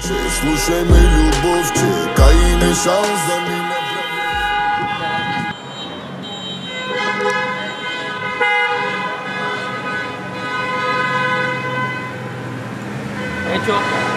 Слушай ме, любов, чекай и не шанс да ми направи. Hecho.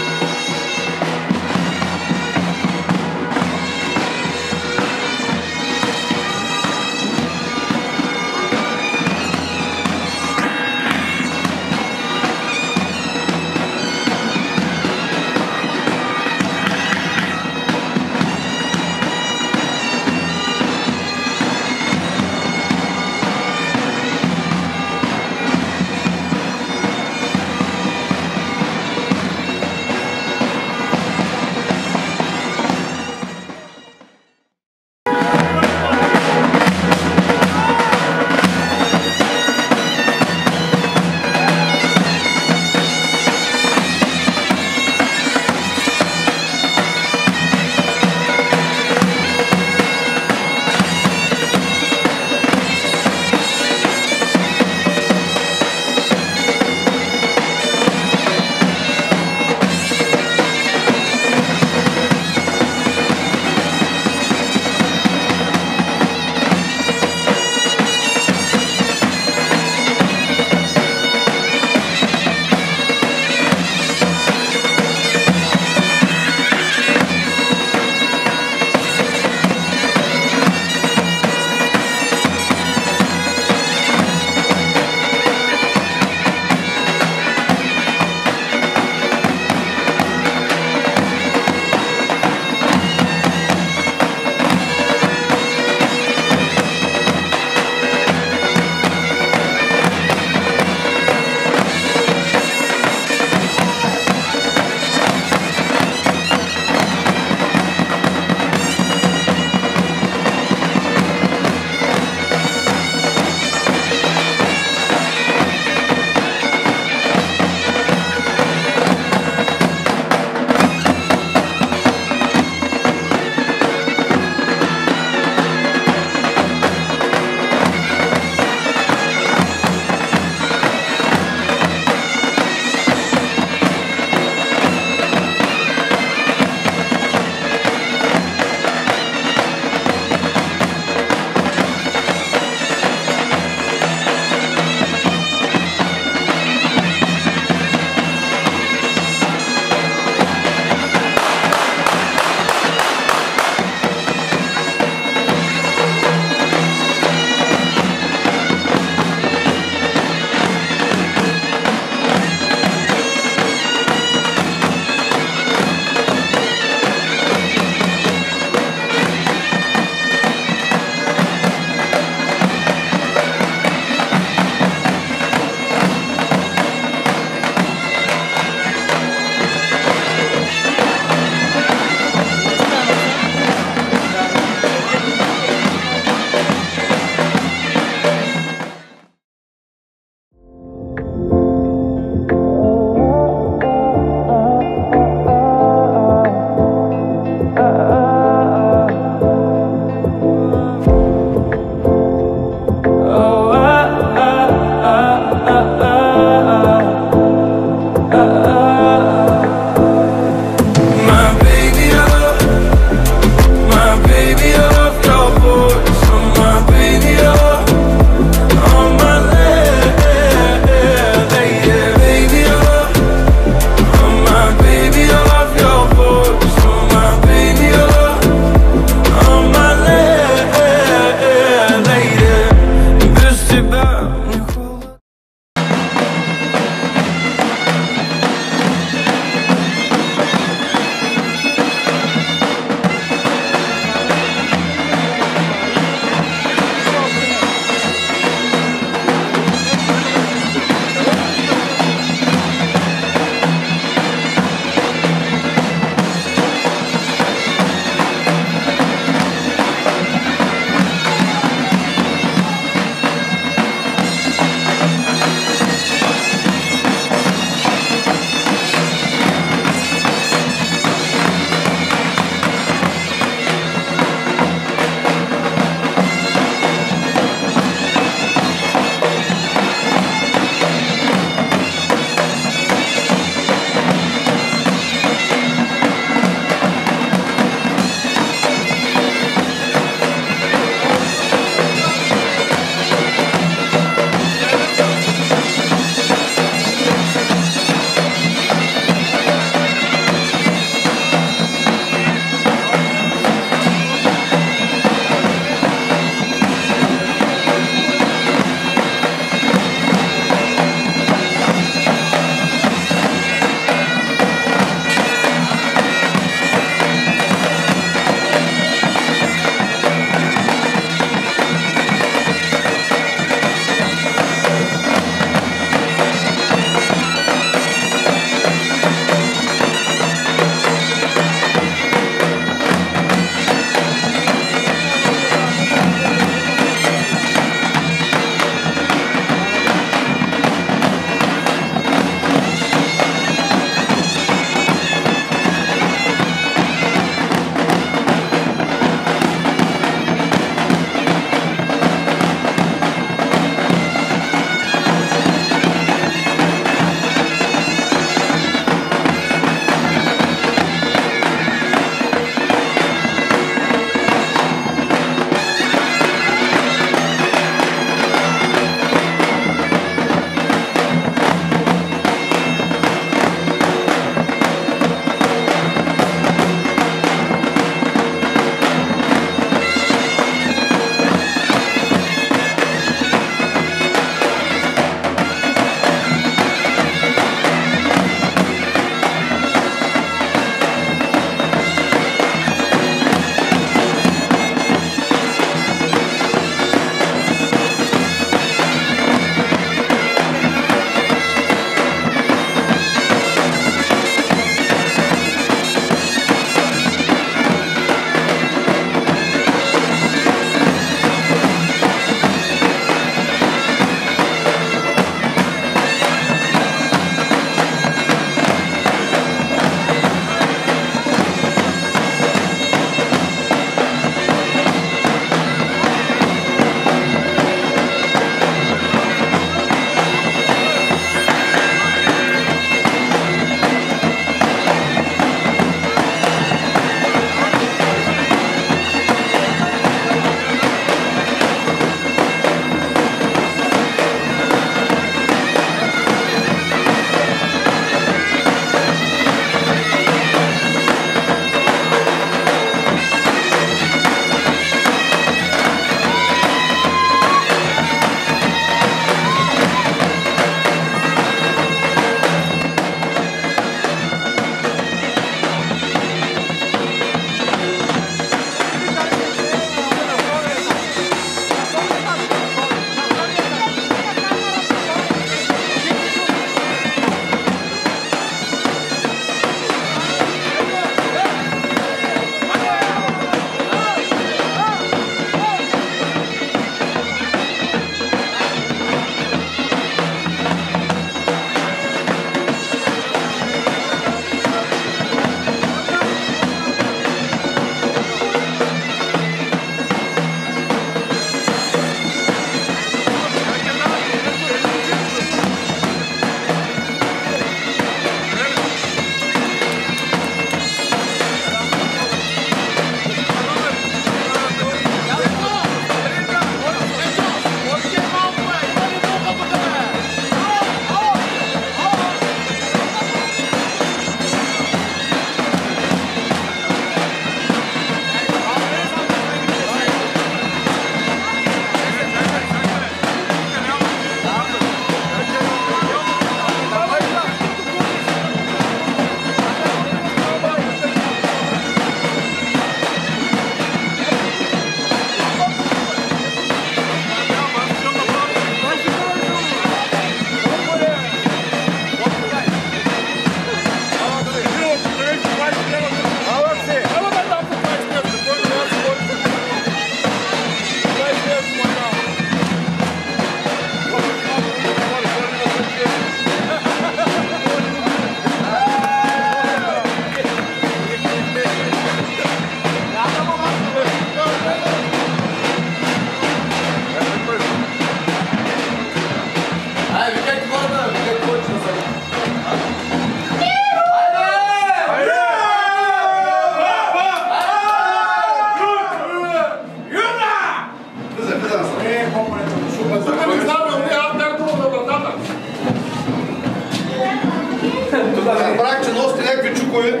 носите някакви чукове.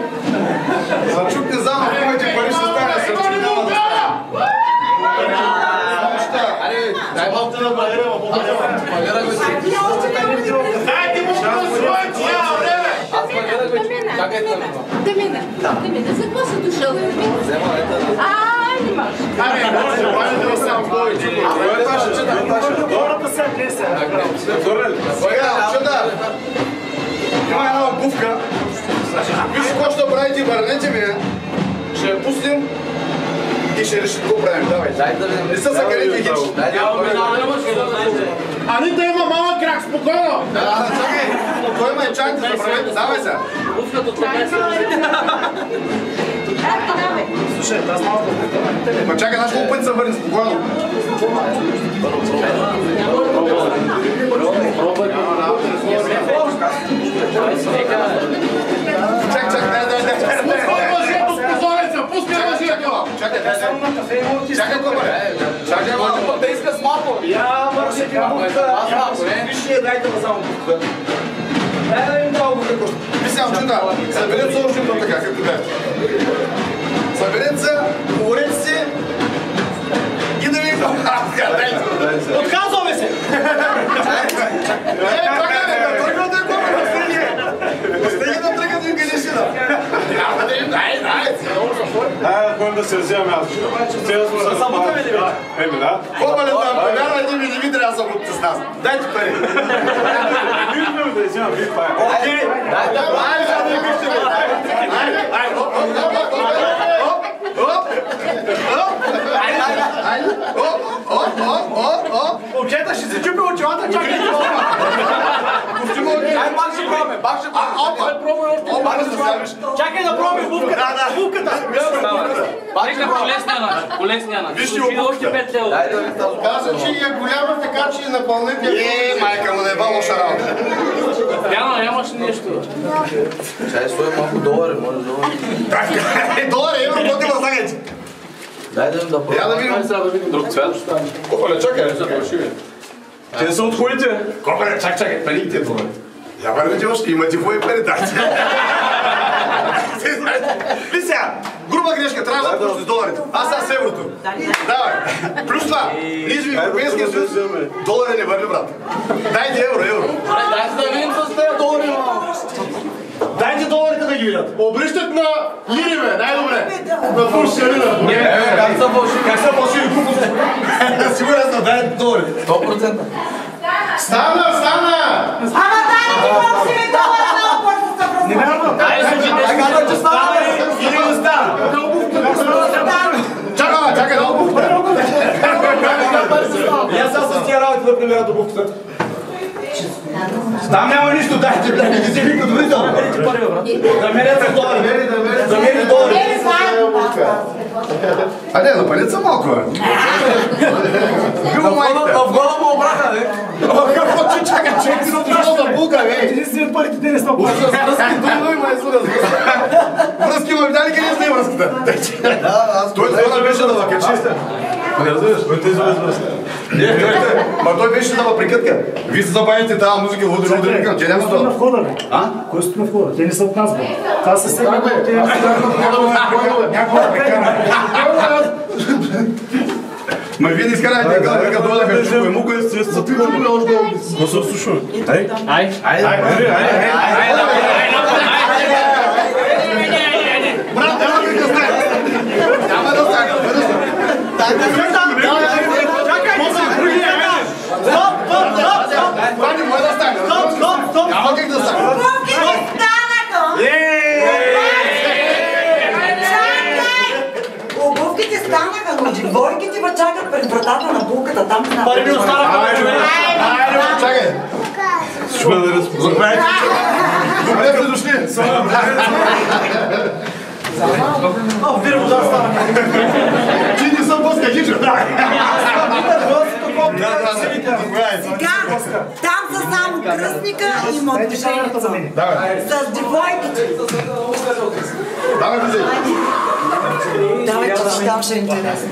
За чук не знам, ако имате пари ще стане, съм че няма да стане. Дай малко да балерема, балера го си. Дайте му просвойци, няма време! Аз балера го си. Чакайте ме. Да мине. За какво си дошъл? Не можеш. Може, може да съм повече чукове. Хората са днеса. Чуда! Има една обувка. Виж какво ще правите, върнете ми. Ще я пуснем и ще решим какво правим. Давай. Не са закарите хич. Анита има малък крак, спокойно. Чакай, спокойно е чакайте да правите. Давай се. Слушай, аз малко. Ма чакай, знаеш колко пъти се върни спокойно. Чакай, чакай, кобре! Чакай, може пък да иска с малко! Я мърши ги бухта! Вижте, дайте да само бухта! Дай да им дал бухта! Мислям, чуда, съберете се още до така, както бе. Съберете се, говорете си и да ви дайте! Отказваме се! Чакай, тръгвате кобре, остани да тръгвате и генешина! Дай! Ходим да се вземаме аз. Събутаме ли бе? Еми да. Кобале, повярвайте ми, не ви трябва да събутите с нас. Дайте пари! Виждаме да вземам, виж това е. Окей! Момчета, ще се чупи очилата, чакай! Чакай да пробваме бувката! Бувката! По лесния начин. Вижте още 5 лева. Каза, че е голяма, така че напълнете. Майка му не е лоша работа. Яна, нямаш нещо. Чай стои малко долари, може долари. Долари, евро, какво ти възлагате? Дай да им да Я да видим. Друг цвят. Копале, чакай. Те са от хуите. Копале, чакай, парите долари. Я вървите още, имате твои пари, дайте. Ви сега, груба грешка, трябва да плюс доларите. Аз съм с еврото. Давай. Плюс това. Ние сме в Европейския съюз. Долари не върви, брат. Дайте евро. Дайте да видим с тези долари. Дайте доларите да ги видят! Обръщат на лири, бе, най-добре. На фурши лира. Как са вълши? Как са фалшиви глупости? Сигурен съм, дайте долари. 100%. Стана! Ама дай да ти фалшиви долари на опорта са Не вярвам! Казва, че стана, бе! Или не стана? Чакай, да обухта. И аз с тия работи да примера до бухтата. Там няма нищо, дайте, бля, не се вика довидел. Да мерят с долари. Да мерят долари. А не, напалят са малко, бе. Било майката. В гола му обраха, не? Какво ти чакай, че ти защо да бука, бе? Единствено парите те не са плащат. Връзки, дуй, май, слуга. Връзки, ма видали къде сте връзката? Той това беше да ме качи. Не разбираш? Той те извън връзка. Ма той беше да ме прикътка. Вие се забавите тази музика, лудри, викам, че няма Кой стои на стоя. входа, бе? Кой стои на входа? Те не са от нас, бе. Това се сега от тези... Някога прекара. Ма вие не изкарайте, като дойдаха чукве мука и се съпиваме още долу. Но се слушаме. Брат, няма да стане. Няма да стане. Това не може да стане. Няма как да стане. Бухките станаха! Обувките станаха, но джигбойките ме чакат пред вратата на булката. Там на... Пари ми останаха. Чакай. Добре сте дошли. Вира вода стана. Ти не съм боска, хича. Сега, там са само кръстника и мотошеница. С джигбойките. Давай, влизай. Давай, че там ще е интересно.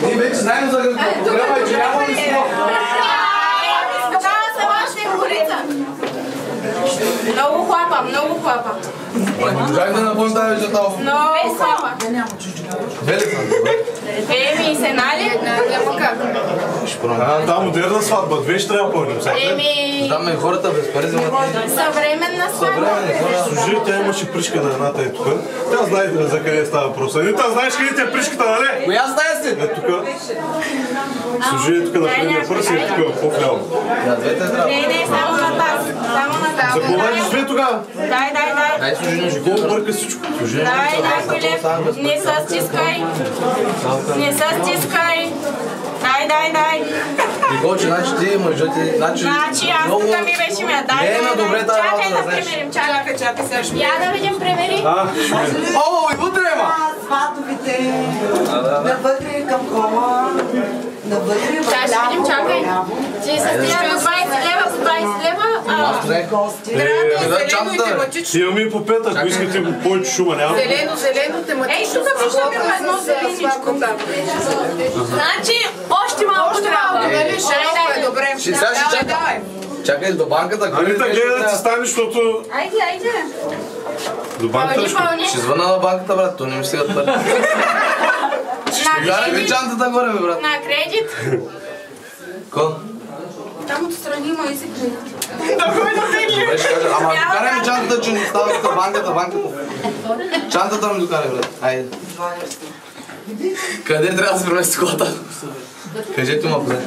Ние вече знаем за програма и че няма ли смо. Тогава са вашите говорица Много хлапа, много хлапа. Как да напомня тази жълтава? Много хлапа. Велика. Еми, се нали? Няма как. Там модерна сватба, 2 ще трябва да пълним сега. Еми, Там е хората без пари вземат. съвременна сватба. Съвременни хора. Служи, тя имаше пришка на едната е тук. Тя знае за къде става въпрос. Анита, знаеш къде ти е пришката, нали? Коя стая си? Е тук. Служи е тук на предния пръс и е тук по-вляво. На двете трябва. Не, само на тази. Само на тази. За какво да две тогава? Дай. Дай служи на Какво бърка всичко? Дай, Филип. Не се стискай. Не се стискай. Дай. Николче, значи ти мъжете, значи Аз тук ми беше ме. Дай. Не е на добре тази Чакай работа, да знаеш. примерим. Чакай сега. Я да видим примери. О, и вътре ма! Сватовите, навътре към кола, навътре в Чакай, ще видим, чакай. Ти се стига 20 лева, 20 лева. Да, чантата, Имаме и по 5, ако искате повече шума, няма. Зелено тематично. Ей, тук виждаме едно зеленичко. Значи, още малко трябва. Нали, широко е добре. Сега ще чакай. Чакай до банката. Анита, гледа да ти стане, защото Айде. до банката ще. Ще звъна на банката, брат, то не ми стигат пари. Карай ми чантата горе, бе, брат. На кредит. Ко? Там отстрани има и си кредит. Беше кажа, ама карай ми чантата, че не става тук банката. Чантата ми докарай, брат. Айде. Къде трябва да се премести колата? Кажете му, брат.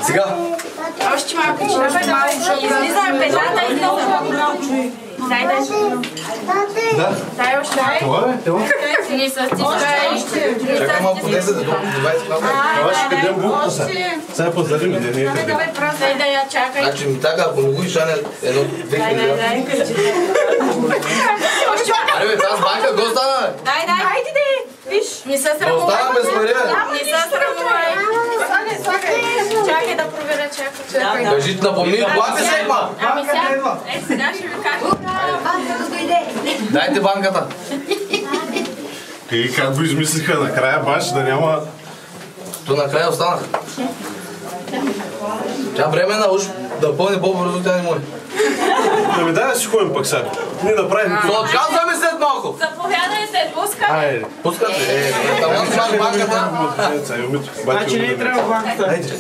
Сега. Още малко, че излизам петата и Дай. Дай още. Не се стискай. Чакай малко 10 до 20 минути. Това ще къдем булката сега. Сега позарим, не е къде. Да я чакай. Значи ми така, ако не го изшане едно 2000 лева. Аре бе, тази банка го остана, бе. Дай. Хайде де. Виж. Не се срамувай. Остана без пари, бе. Не се срамувай. Чакай да проверя, чакай. Кажи, напомни, плати се, ма. Ами сега. Сега ще ви кажа. Дайте банката. И как го измислиха накрая баш да няма... То накрая останах. Тя времена уж да пълни по-бързо, тя не може. Да ми дай да си ходим пък сега. Ние направим... Отказваме след малко. Заповядай се, пускай. Айде. Пускате. Там слагам банката. Значи не трябва банката. Айде.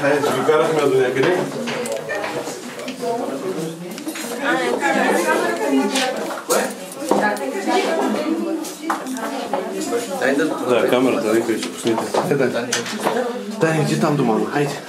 Айде, докарахме до някъде. Да, камерата, нека ще пуснете. Дай, иди там до мама, хайде.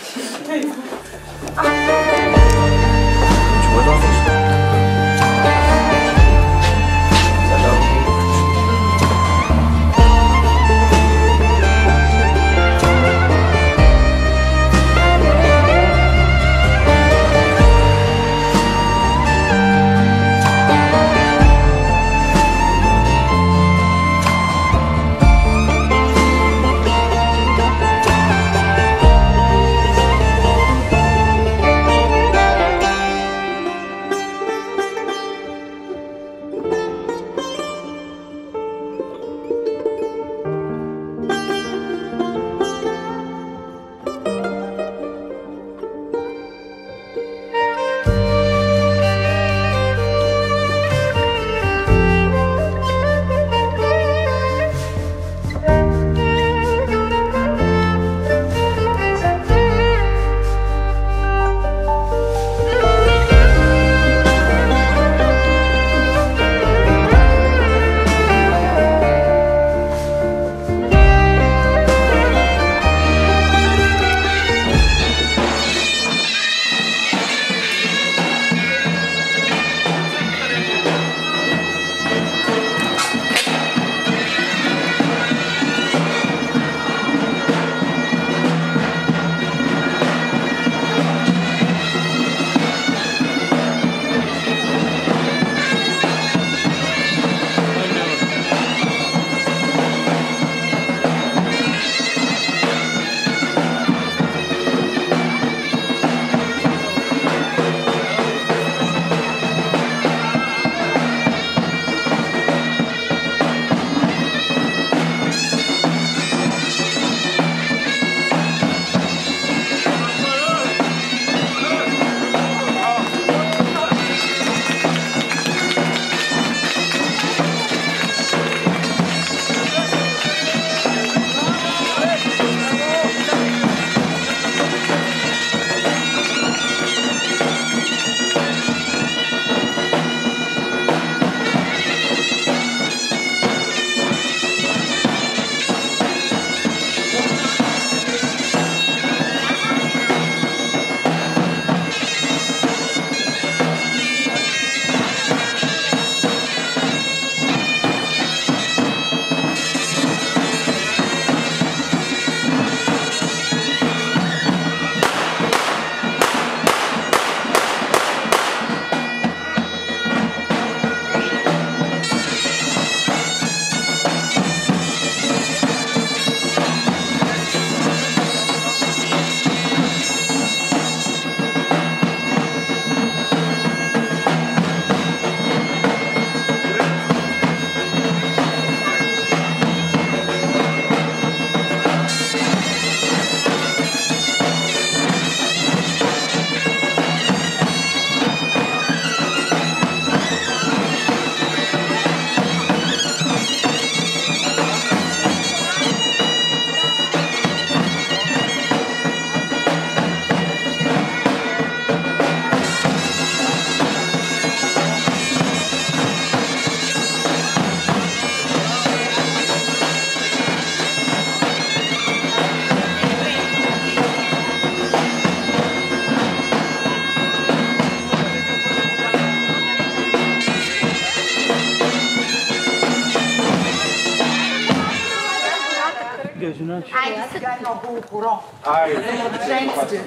Айде сега едно хубаво хоро. Айде. Женците.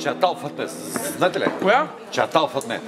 Чатал фитнес. Знаете ли? Коя? Чатал фитнес.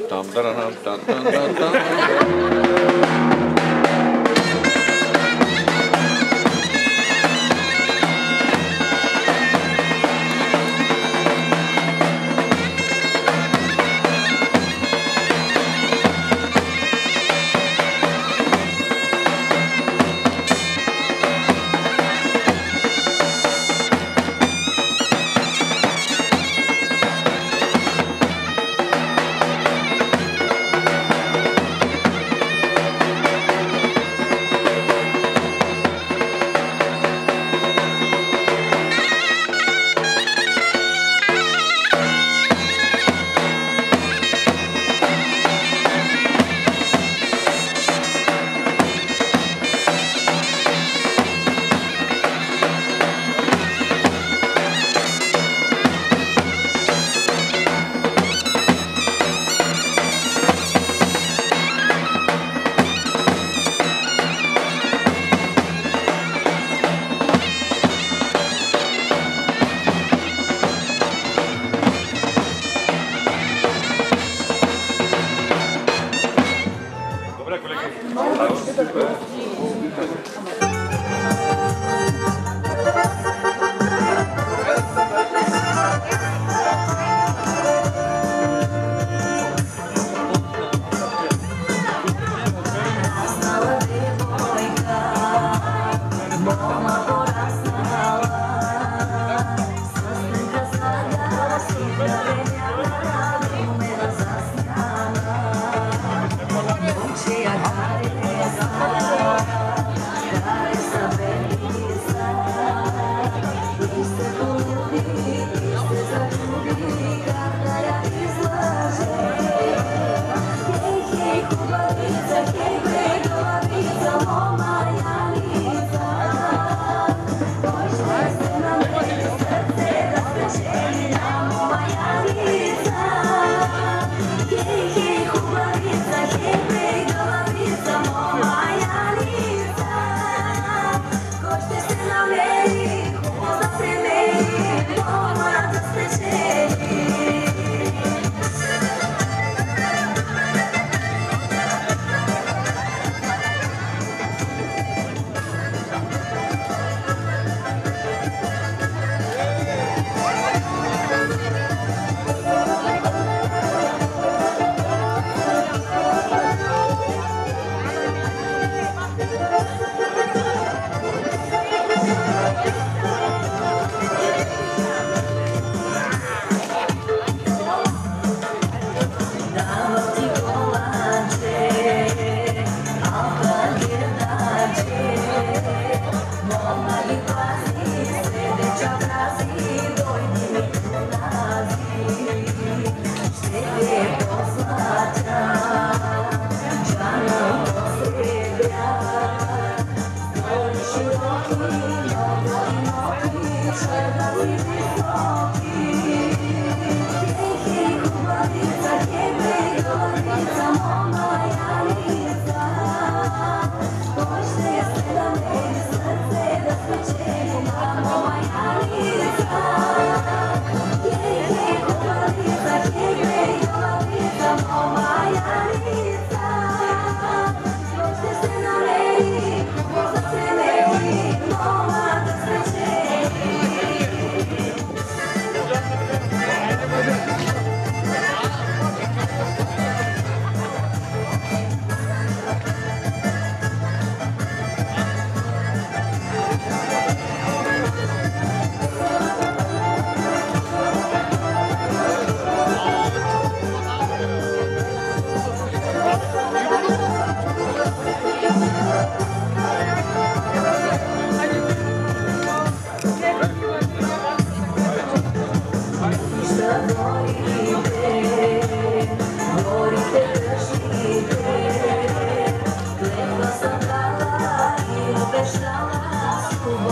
Obećala su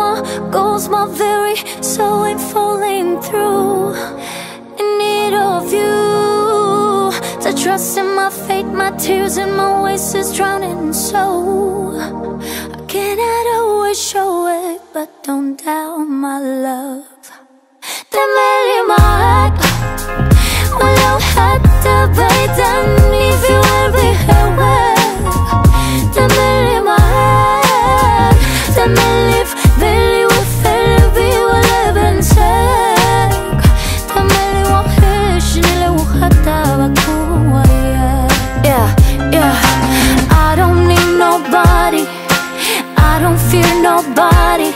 my goals, my very soul ain't falling through. In need of you to trust in my fate, my tears and my ways is drowning. So I cannot always show it, but don't doubt my love. تملي معاك ولو حتى بعيدني في قلبي هواك. تملي معاك تملي في بالي وفي قلبي ولا بنساك. تملي وحشني لو حتى بكون وياك. I don't need nobody, I don't fear nobody,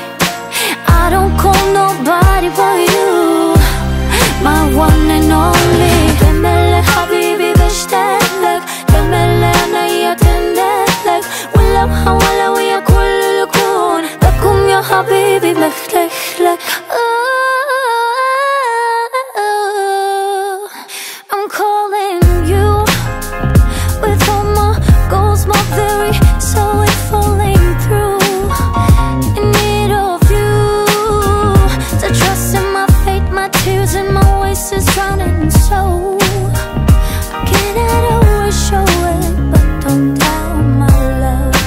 I don't call nobody but you, my one and only. تملي حبيبي بشتاق لك، تملي عينيا تندهلك، ولو حولة ويا كل الكون بكون يا حبيبي بختلك لك. I'm calling you with all my goals, my very soul is falling through. In need of you to trust in my fate, my tears and my ways is drowning. So I cannot always show it, but don't doubt my love.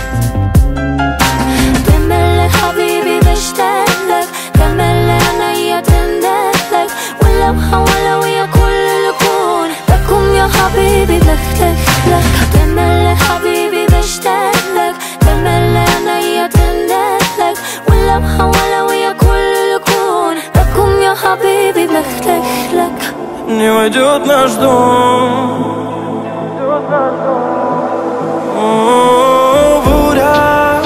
تملي حبيبي بشتاق لك، تملي عينيا تندهلك، ولو حولة ويا كل الكون بكون يا حبيبي بختلك لك. تملي حبيبي بشتاق لك، تملي عينيا تندهلك، ولو حولة ويا كل الكون بكون يا حبيبي بختلك لك. Не уйдет наш дом, буря,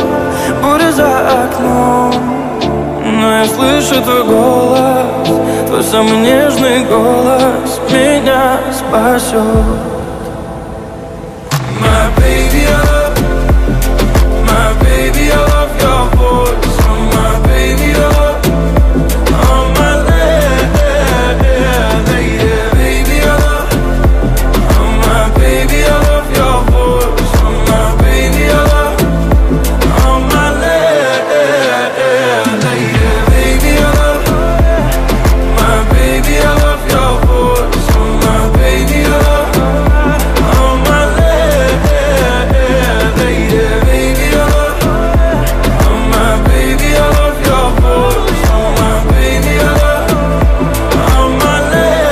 буря за окном, но я слышу твой голос, твой самый нежный голос меня спасет. My baby, I love your voice. Oh, my baby, oh my lady, baby, oh my baby, I love your voice. Oh my baby, oh my lady, baby, my baby, I love your voice. Oh my baby, oh my lady, baby, oh my baby, I love your voice. Oh my baby, oh my lady.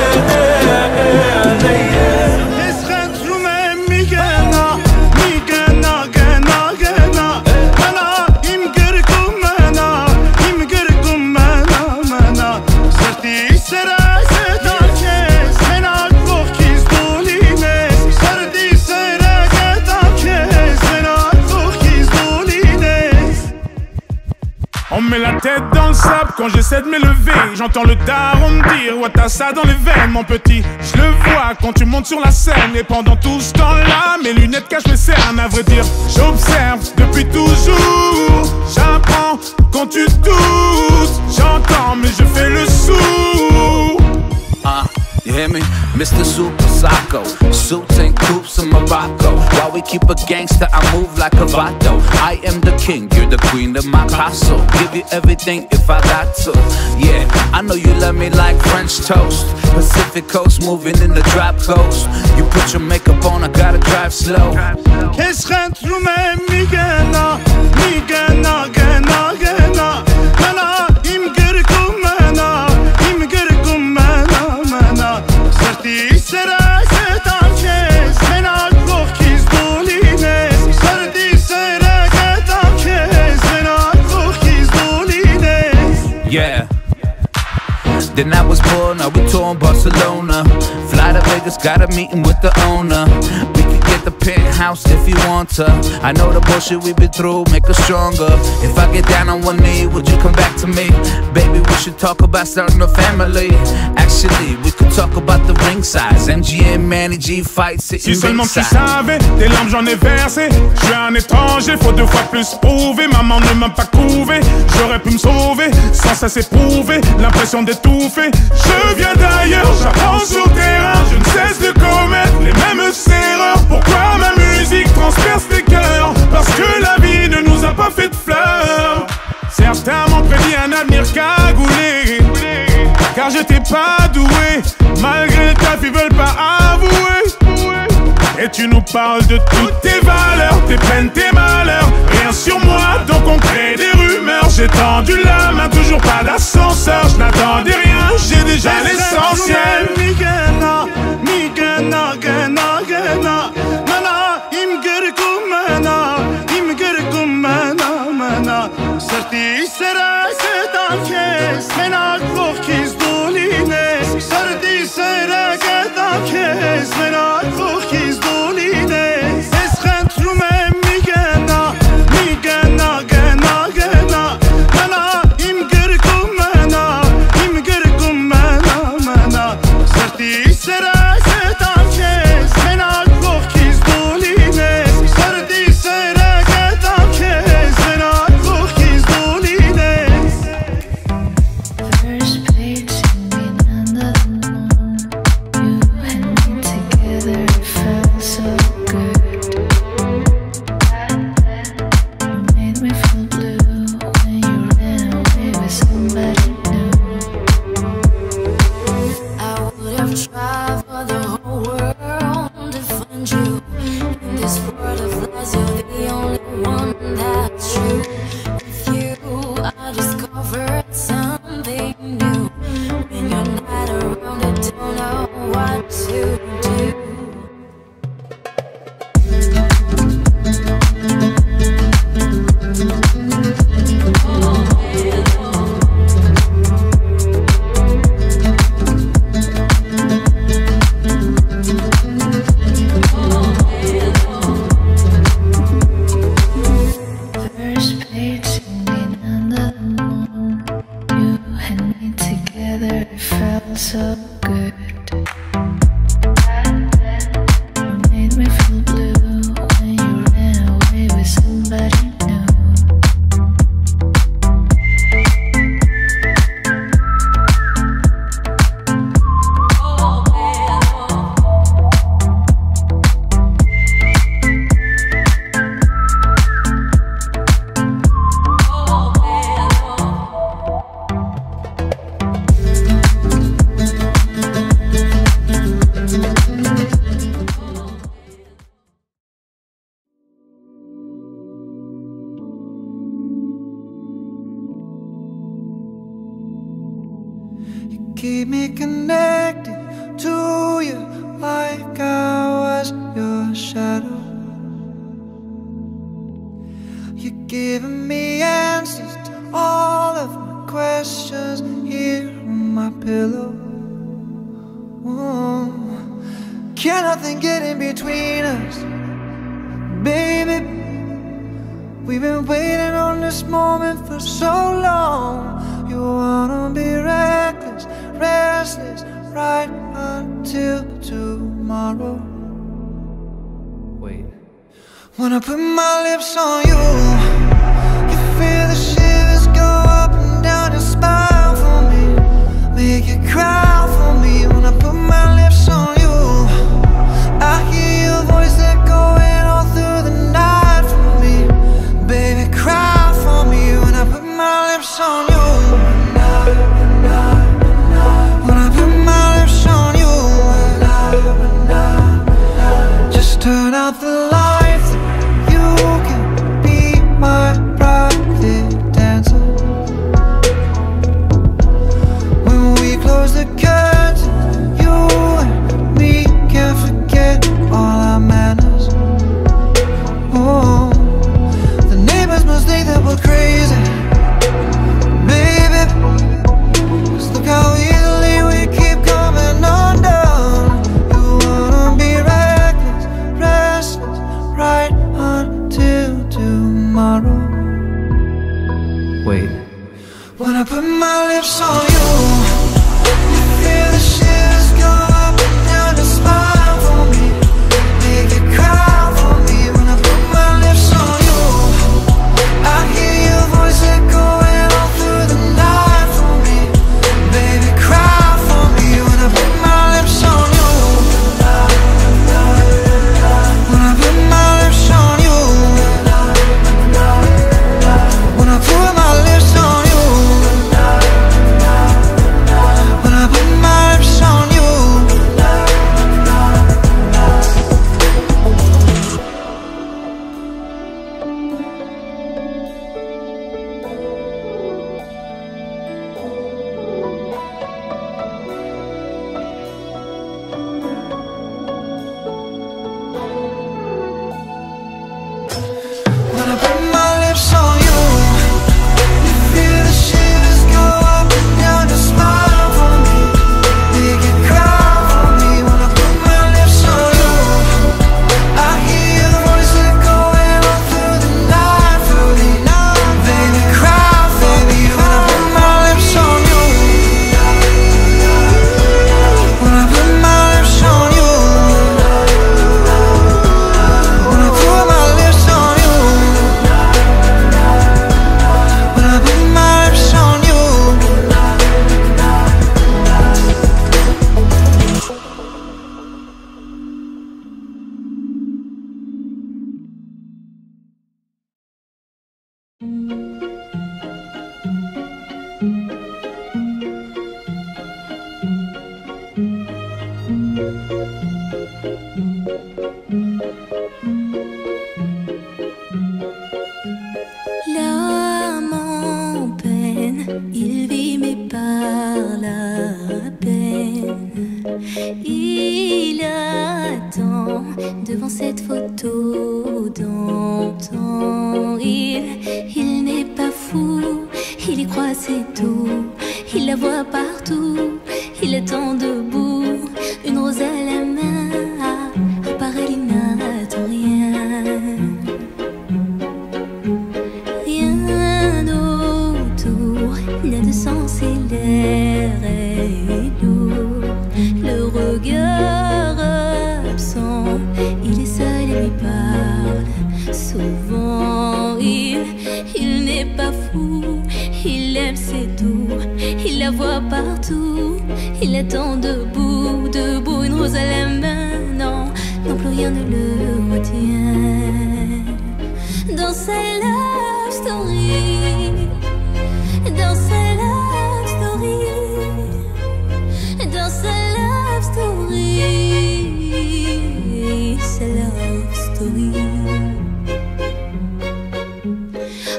On me met la tête dans le sable quand j'essaie de m'élever. J'entends le daron me dire ouais t'as ça dans les veines mon petit. Je le vois quand tu montes sur la scène. Et pendant tout ce temps-là mes lunettes cachent mes cernes. À vrai dire j'observe depuis toujours. J'apprends quand tu doutes. J'entends mais je fais le sourd. You hear me? Mr. Super Psycho, suits and coops in Morocco. While we keep a gangster, I move like a vato. I am the king, you're the queen of my castle. Give you everything if I got to. Yeah, I know you love me like French toast. Pacific coast, moving in the drop coast. You put your makeup on, I gotta drive slow. Yeah. Then I was born, now we touring Barcelona. Fly to Vegas, got a meeting with the owner. We could get the penthouse if you want to. I know the bullshit we've been through, make us stronger. If I get down on one knee, would you come back to me? Baby, we should talk about starting a family. Actually, we could talk about the ring size. MGM, Manny G fights, sitting Si seulement tu ringside. savais, des larmes j'en ai versé. Je suis un étranger, faut 2 fois plus prouver. Maman ne m'a pas couvé, j'aurais pu me sauver. Sans ça c'est prouvé, l'impression d'étouffer. Je viens d'ailleurs, j'apprends sur le terrain. Je ne cesse de commettre les mêmes erreurs. Pourquoi ma musique transperce les cœurs? Parce que la vie ne nous a pas fait de fleurs. C'est Certains m'ont prédit un avenir cagoulé, car je t'ai pas doué. Malgré le taf, ils veulent pas avouer. Et tu nous parles de toutes tes valeurs, tes peines, tes malheurs. Rien sur moi, donc on crée des rumeurs. J'ai tendu la main, toujours pas d'ascenseur. Je n'attendais rien, j'ai déjà l'essentiel. Keep me connected to you like I was your shadow. You're giving me answers to all of my questions here on my pillow. Oh, can nothing get in between us, baby? We've been waiting on this moment for so long. You wanna be reckless, restless, right until tomorrow. Wait. When I put my lips on you, you feel the shivers go up and down your spine for me, make you cry for me. When I put my lips on you, I hear your voice echoing all through the night for me, baby, cry for me. When I put my lips on you, turn out the lights, you can be my private dancer. When we close the curtains, you and me can't forget all our manners. Oh, the neighbors must think that we're crazy, baby, 'cause look how easily we keep coming undone. You wanna be right until tomorrow. Wait. When I put my lips on you, you feel the shivers go up and down your spine for me, make you cry for me. When I put my lips on you, I hear your voice echoing all through the night for me, baby, cry for me. When I put my lips on you, when I put my lips on you, when I put my lips on il la voit partout, il attend debout, une rose à la main, à part elle il n'attend rien. Rien autour n'a de sens et l'air est lourd, le regard absent, il est seul et lui parle souvent. Il n'est pas fou, il aime c'est tout, il la voit partout, il attend debout, debout, une rose à la main, non, non plus rien ne le retient. Dans sa love story, dans sa love story, dans sa love story, sa love story.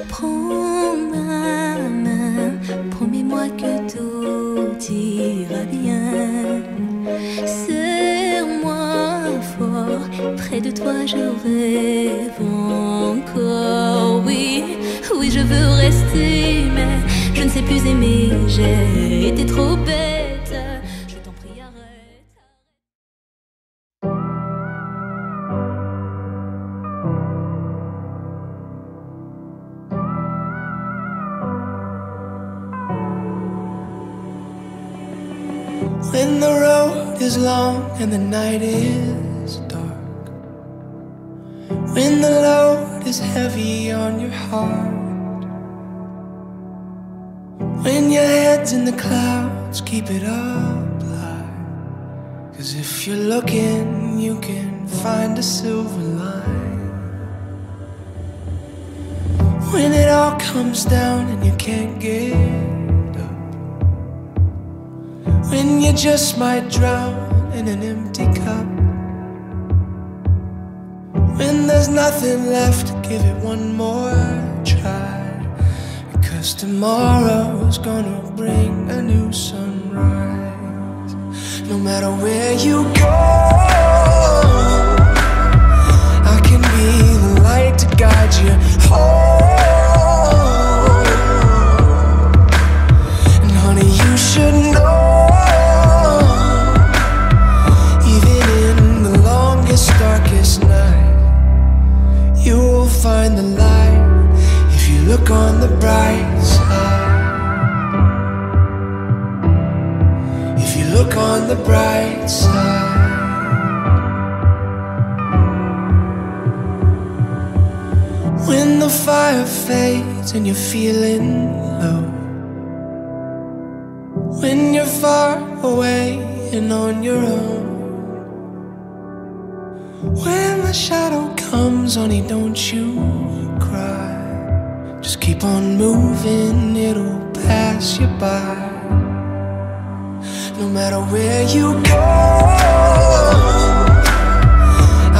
Prends ma main, promets-moi que tout ira bien. Serre-moi fort, près de toi je rêve encore. Oui, oui je veux rester, mais je ne sais plus aimer, j'ai été trop bête. Je t'en prie arrête. When the road is long and the night is dark, when the load is heavy on your heart, when your head's in the clouds, keep it up high, 'cause if you're looking, you can find a silver line. When it all comes down and you can't get up, when you just might drown in an empty cup, when there's nothing left, give it one more try, because tomorrow's gonna bring a new sunrise. No matter where you go, I can be the light to guide you home. And honey, you should know, darkest night, you will find the light if you look on the bright side. If you look on the bright side. When the fire fades and you're feeling low, when you're far away and on your own, when the shadow comes, honey, don't you cry. Just keep on moving, it'll pass you by. No matter where you go,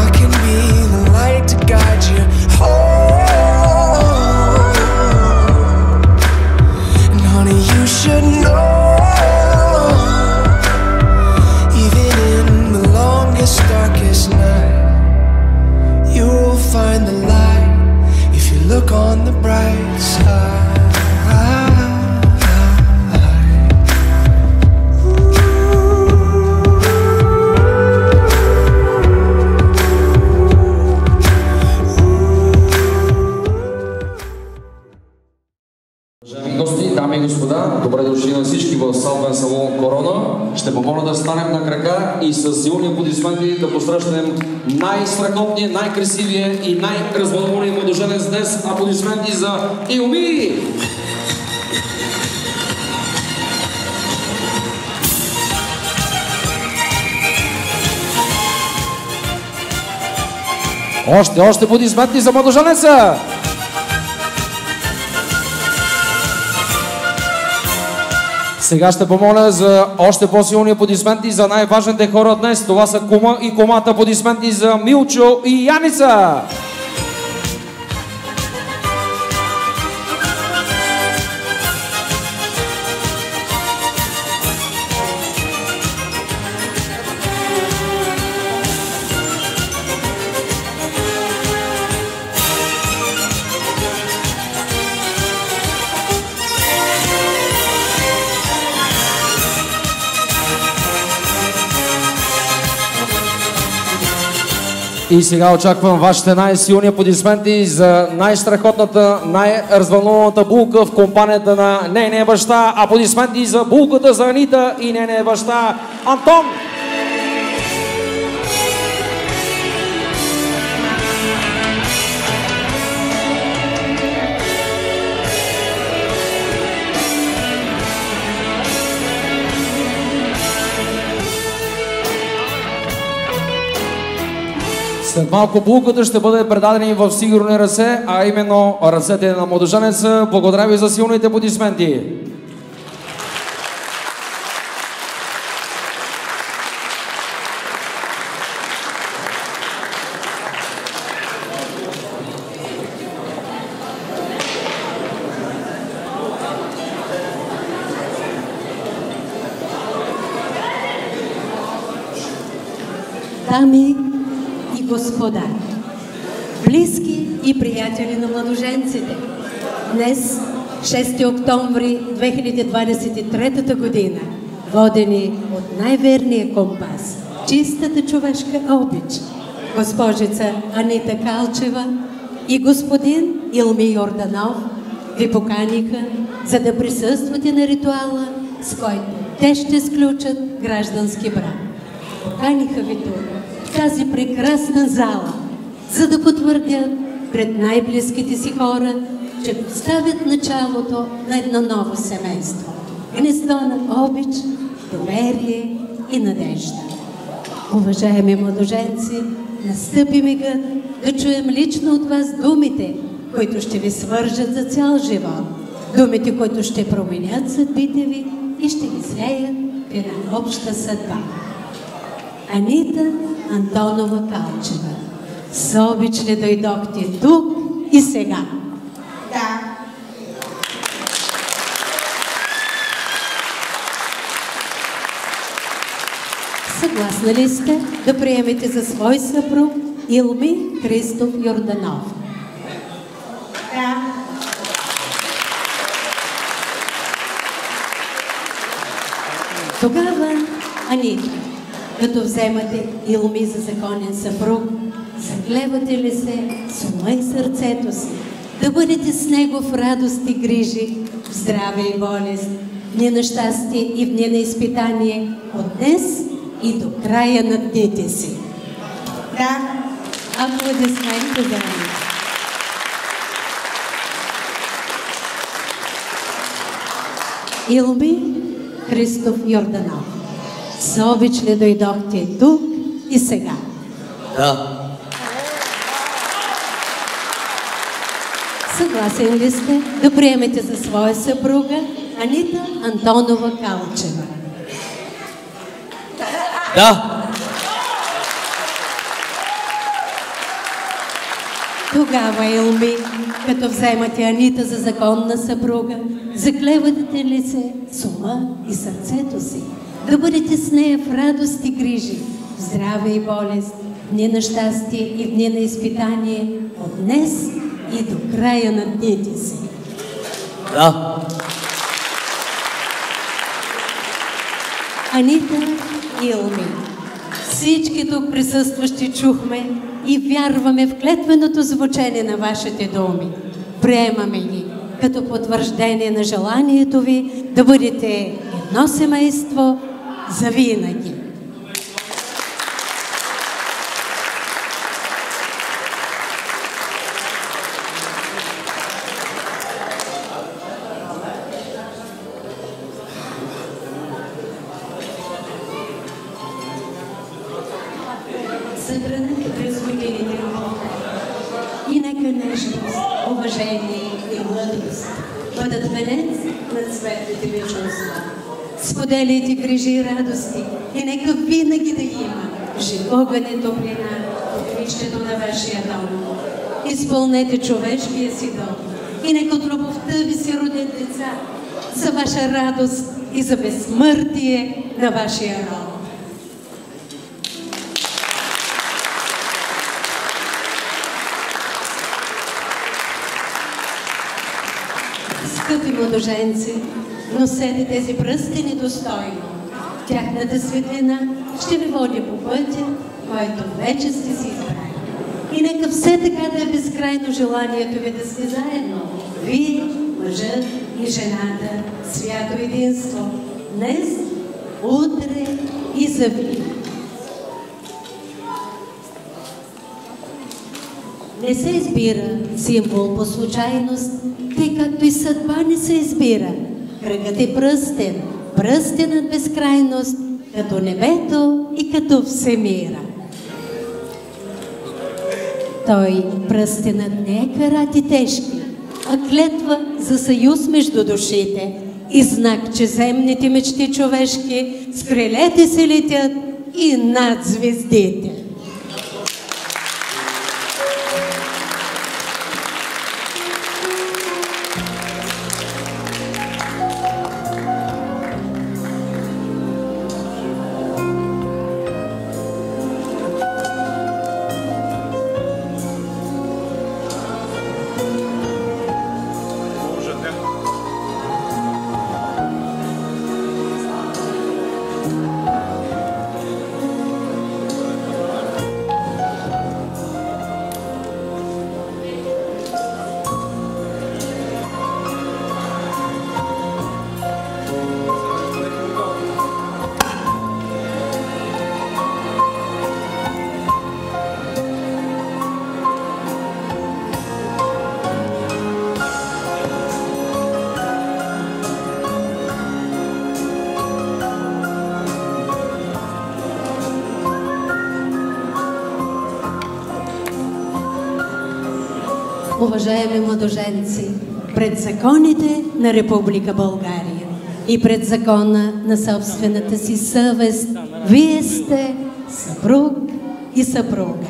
I can be the light to guide you home. And honey, you should know, even in the longest, darkest night, you'll find the light if you look on the bright side. Уважаеми гости, дами и господа, добре дошли на всички в салвен салон Корона. Ще помоля да станем на крака и с силни аплодисменти да посрещнем най-страхотния, най-красивия и най-развълнувания младоженец днес. Аплодисменти за Илми! Още аплодисменти за младоженеца! Сега ще помоля за още по-силни аплодисменти за най-важните хора днес. Това са кума и кумата. Аплодисменти за Милчо и Яница! И сега очаквам вашите най-силни аплодисменти за най-страхотната, най-развълнуваната булка в компанията на нейния баща. Аплодисменти за булката за Анита и нейния баща Антон! След малко булката ще бъде предадена в сигурни ръце, а именно ръцете на младоженеца. Благодаря ви за силните аплодисменти. Дами и господа, близки и приятели на младоженците, днес, 6 октомври 2023 година, водени от най-верния компас, чистата човешка обич, госпожица Анита Калчева и господин Илми Йорданов ви поканиха, за да присъствате на ритуала, с който те ще сключат граждански брак. Поканиха ви тук, в тази прекрасна зала, за да потвърдят пред най-близките си хора, че поставят началото на едно ново семейство. Гнездо на обич, доверие и надежда. Уважаеми младоженци, настъпи мигът да чуем лично от вас думите, които ще ви свържат за цял живот. Думите, които ще променят съдбите ви и ще ви слеят в една обща съдба. Анита Антонова Калчева, с обич ли дойдохте тук и сега? Да. Съгласна ли сте да приемете за свой съпруг Илми Христов Йорданов? Да. Тогава, Анита, като вземате Илми за законен съпруг, заклевате ли се с ума и сърцето си да бъдете с него в радост и грижи, в здраве и болест, в дни на щастие и в дни на изпитание, от днес и до края на дните си? Да. Аплодисменти за Анита. Илми Христов Йорданов, с обич ли дойдохте тук и сега? Да. Съгласен ли сте да приемете за своя съпруга Анита Антонова Калчева? Да. Тогава, Илми, като вземате Анита за законна съпруга, заклевате ли се с ума и сърцето си да бъдете с нея в радост и грижи, в здраве и болест, в дни на щастие и в дни на изпитание, от днес и до края на дните си? Да. Анита и Илми, всички тук присъстващи чухме и вярваме в клетвеното звучение на вашите думи. Приемаме ги като потвърждение на желанието ви да бъдете едно семейство завинаги. Съхранете през годините любовта и нека нежност, уважение и мъдрост бъдат венец на светлите ви чувства. Споделяйте грижи и радости и нека винаги да има жив огън и топлина в огнището на вашия дом. Изпълнете човешкия си дом и нека от любовта ви се родят деца за ваша радост и за безсмъртие на вашия род. Скъпи младоженци, носете тези пръстени достойно. Тяхната светлина ще ви води по пътя, който вече сте си избрали. И нека все така да е безкрайно желанието ви да сте заедно. Вие, мъжът и жената, свято единство. Днес, утре и завинаги. Не се избира символ по случайност, тъй както и съдба не се избира. Кръгът е пръстен, пръстенът безкрайност, като небето и като всемира. Той, пръстенът, не е карат и тежки, а клетва за съюз между душите и знак, че земните мечти човешки с крилете се летят и над звездите. Уважаеми младоженци, пред законите на Република България и пред закона на собствената си съвест, вие сте съпруг и съпруга.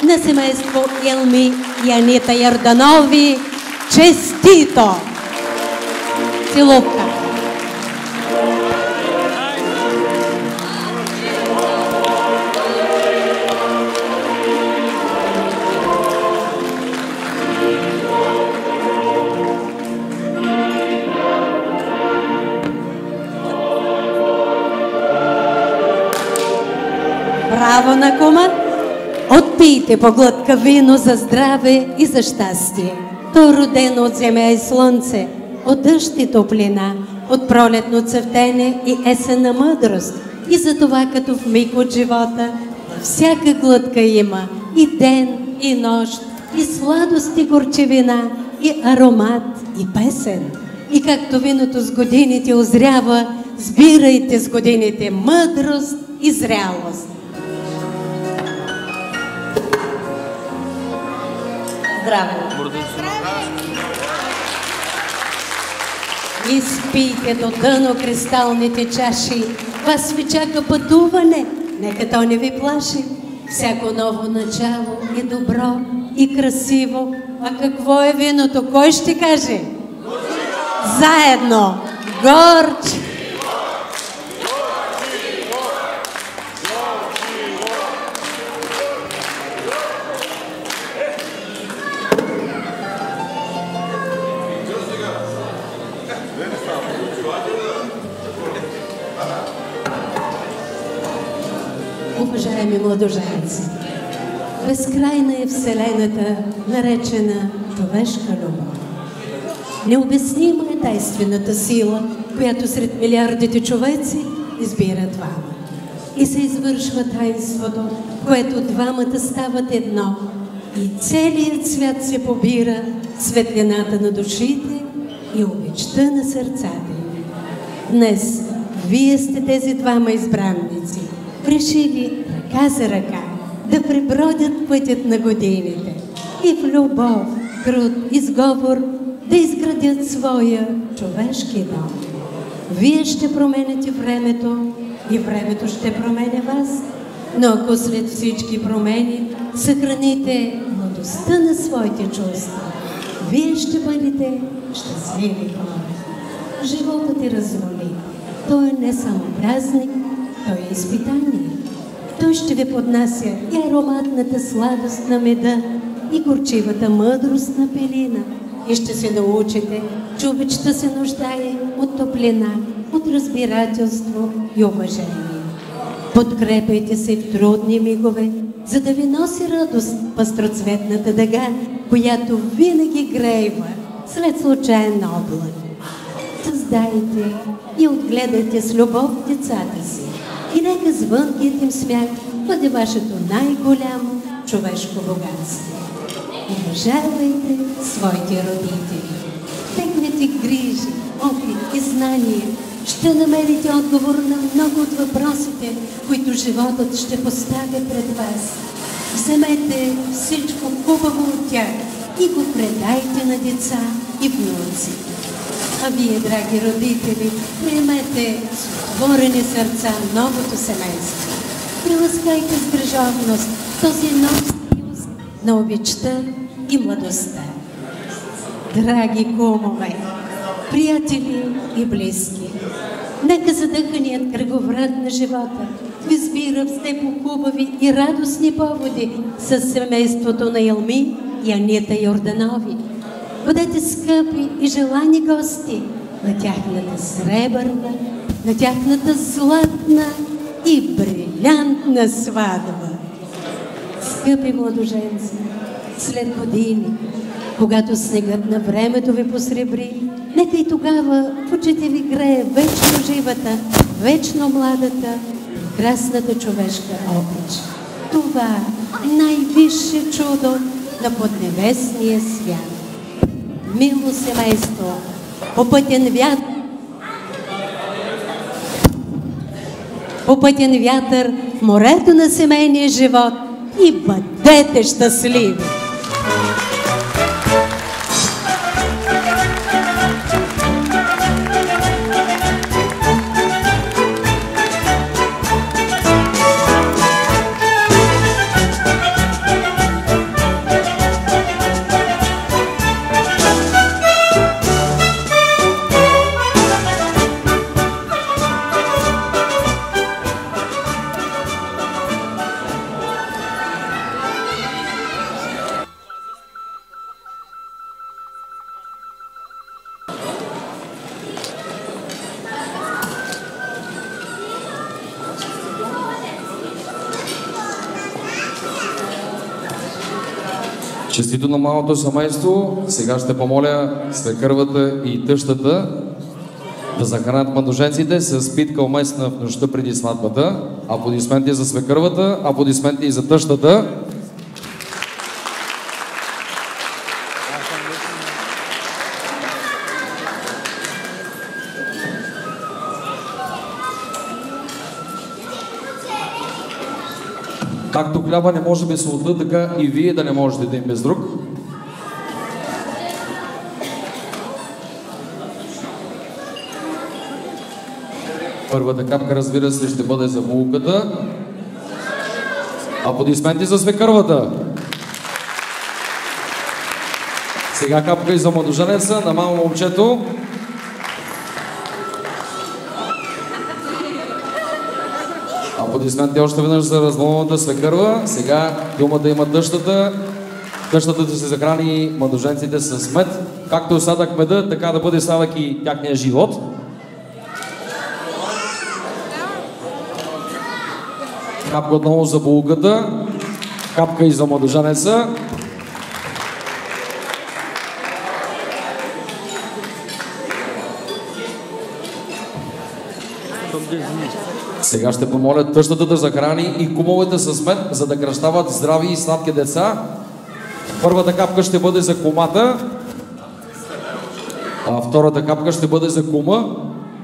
На семейство Илми и Анита Ярданови честито! Целувка! Браво на кума! Отпийте по глътка вино за здраве и за щастие. То родено от земя и слънце, от дъжд и топлина, от пролетно цъфтене и есенна мъдрост. И за това като в миг от живота всяка глътка има и ден, и нощ, и сладост, и горчевина, и аромат, и песен. И както виното с годините озрява, сбирайте с годините мъдрост и зрялост. Здраве! Изпийте до дъно кристалните чаши. Вас ви чака пътуване. Нека то не ви плаши. Всяко ново начало е добро и красиво. А какво е виното? Кой ще каже? Заедно! Горче! Уважаеми младоженци, безкрайна е Вселената, наречена човешка любов. Необяснима е тайнствената сила, която сред милиардите човеци избира двама. И се извършва таинството, в което двамата стават едно. И целият свят се побира, светлината на душите и обичта на сърцата им. Днес вие сте тези двама избранници, решили ръка за ръка да пребродят пътят на годините и в любов, труд и сговор да изградят своя човешки дом. Вие ще променяте времето и времето ще променя вас, но ако след всички промени съхраните младостта на своите чувства, вие ще бъдете щастливи хора. Животът е разволи. Той е не само празник, той е изпитание. Той ще ви поднася и ароматната сладост на меда, и горчивата мъдрост на пелина. И ще се научите, че обичта се нуждае от топлина, от разбирателство и уважение. Подкрепяйте се в трудни мигове за да ви носи радост пастроцветната дъга, която винаги грейва след случайен облак. Създайте и отгледайте с любов децата си и нека звънкият им смях бъде вашето най-голямо човешко богатство. Уважавайте своите родители. Техните грижи, опит и знания ще намерите отговор на много от въпросите, които животът ще поставя пред вас. Вземете всичко хубаво от тях и го предайте на деца и внуци. А вие, драги родители, приемете с отворени сърца новото семейство. Приласкайте с грижовност този нов съюз на обичта и младостта. Драги кумове, приятели и близки, нека задъханият кръговрат на живота ви спира в степо хубави и радостни поводи с семейството на Елми и Анита Йорданови. Бъдете скъпи и желани гости на тяхната сребърна, на тяхната златна и брилянтна сватба. Скъпи младоженци, след години, когато снегът на времето ви посребри, нека и тогава в очите ви грее вечно живата, вечно младата, прекрасната човешка обич. Това най-висше чудо на поднебесния свят. Мило семейство, по пътен вятър в морето на семейния живот и бъдете щастливи! Честито на малото семейство. Сега ще помоля свекървата и тъщата да захранят младоженците с питка уместна в нощта преди сватбата. Аплодисменти за свекървата, аплодисменти и за тъщата. Както хляба не може без солта, така и вие да не можете да им без друг. Първата капка, разбира се, ще бъде за булката. Аплодисменти за свекървата. Сега капка и за младоженеца на мамо момчето. Аплодисменти още веднъж за развълнената свекърва. Сега думата има тъщата. Тъщата да се захрани младоженците с мед. Както садък меда, така да бъде садък и тяхния живот. Капка отново за булката. Капка и за младоженеца. Сега ще помоля тъщата да захрани и кумовете с мед, за да кръщават здрави и сладки деца. Първата капка ще бъде за кумата, а втората капка ще бъде за кума.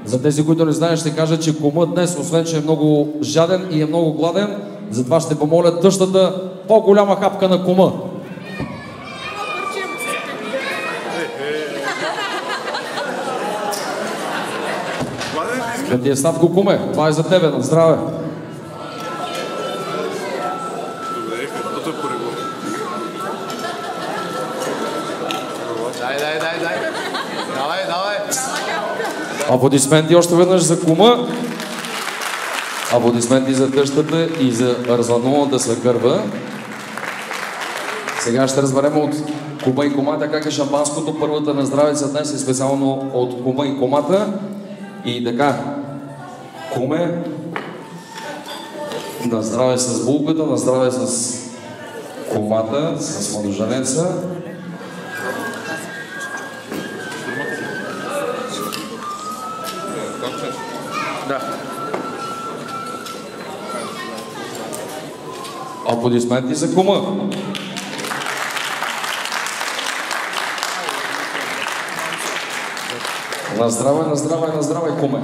За тези, които не знаят, ще кажа, че кумът днес, освен че е много жаден и е много гладен, затова ще помоля тъщата по-голяма капка на кума. Да ти е сладко, куме. Това е за тебе. На здраве. Аплодисменти още веднъж за кума. Аплодисменти за тъщата и за развълнуваната свекърва. Сега ще разберем от кума и кумата как е шампанското. Първата на здравица днес е специално от кума и кумата. И така, куме, На здраве с булката, на здраве с кумата, с младоженеца. Да. Аплодисменти за кума. На здраве, на здраве, на здраве, куме.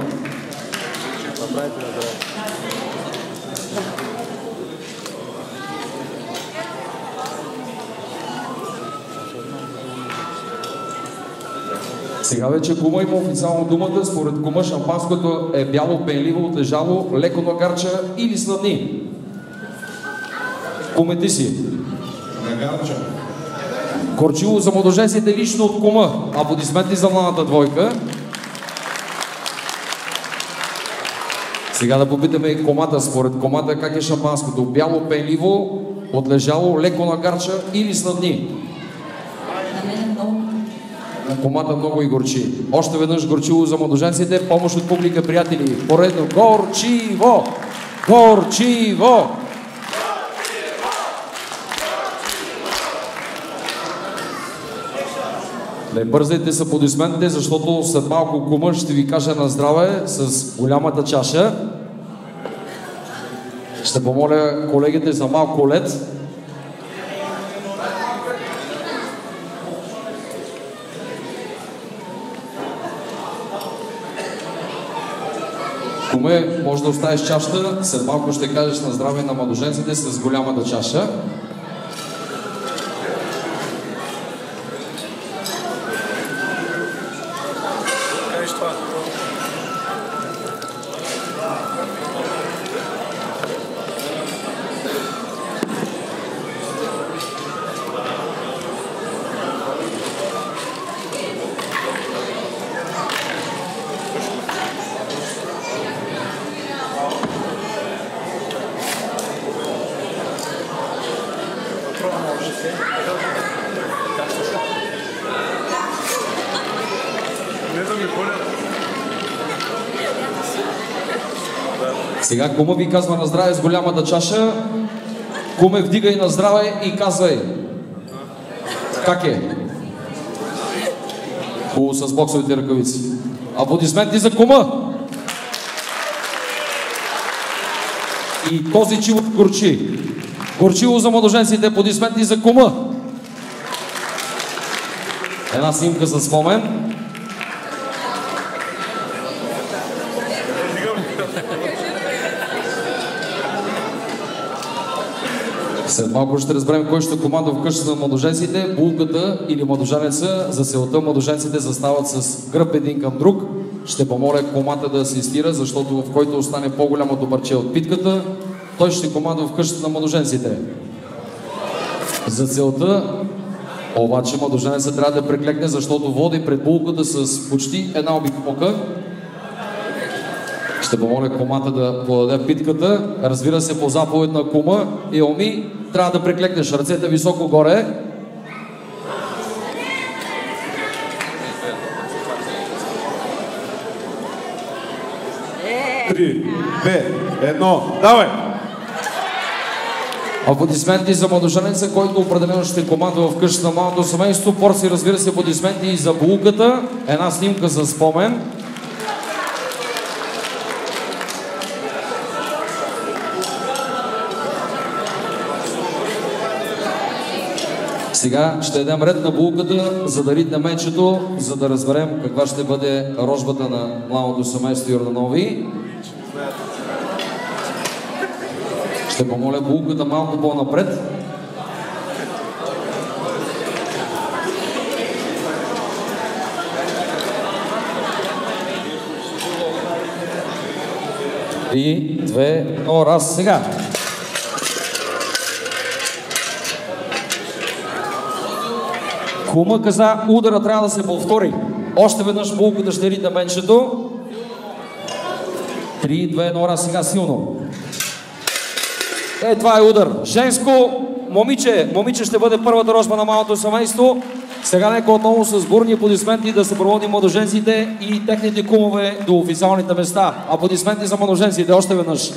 Сега вече кума има официално думата. Според кума шампанското е бяло, пенливо, отлежало, леко на гарча или сладни. Куме, ти си? На гарча. Горчило за младоженците лично от кума. Аплодисменти за младата двойка. Сега да попитаме и комата. Според комата как е шампанското? Бяло, пенливо, отлежало, леко на гарча или сладни? Комата много и горчи. Още веднъж горчиво за младоженците. Помощ от публика, приятели. Поредно. Горчиво! Горчиво! Не бързайте с аплодисментите, защото след малко кума ще ви кажа на здраве с голямата чаша. Ще помоля колегите за малко лед. Куме, може да оставиш чашата, след малко ще кажеш на здраве на младоженците с голямата чаша. Сега кума ви казва на здраве с голямата чаша. Куме, вдигай на здраве и казвай. Как е? Хубаво с боксовите ръкавици. Аплодисменти за кума! И този чило горчи. Горчило за младоженците. Аплодисменти за кума! Една снимка за спомен. След малко ще разберем кой ще командва в къщата на младоженците, булката или младоженеца. За целта младоженците застават с гръб един към друг. Ще помоля комата да асистира, защото в който остане по-голямото парче от питката, той ще командва в къщата на младоженците. За целта обаче младоженеца трябва да преклекне, защото води пред булката с почти една обиколка. Ще помоля комата да подаде питката. Разбира се, по заповед на кума и Оми, трябва да преклекнеш ръцете високо горе. Три, две, едно, давай! Аплодисменти за младоженеца, който определено ще командва в къщата на малото семейство. Порции, разбира се, аплодисменти и за булката. Една снимка за спомен. Сега ще дадем ред на булката, за да ритне мечето, за да разберем каква ще бъде рожбата на младото семейство Йорданови. Ще помоля булката малко по-напред. И две, едно, раз, сега. Кума каза, удара трябва да се повтори. Още веднъж булката ще ритне менчето. 3, 2, 1, раз, сега силно. Това е удар. Женско, момиче ще бъде първата рожба на малото семейство. Сега нека отново с бурни аплодисменти да се проводи младоженците и техните кумове до официалните места. Аплодисменти за младоженците още веднъж.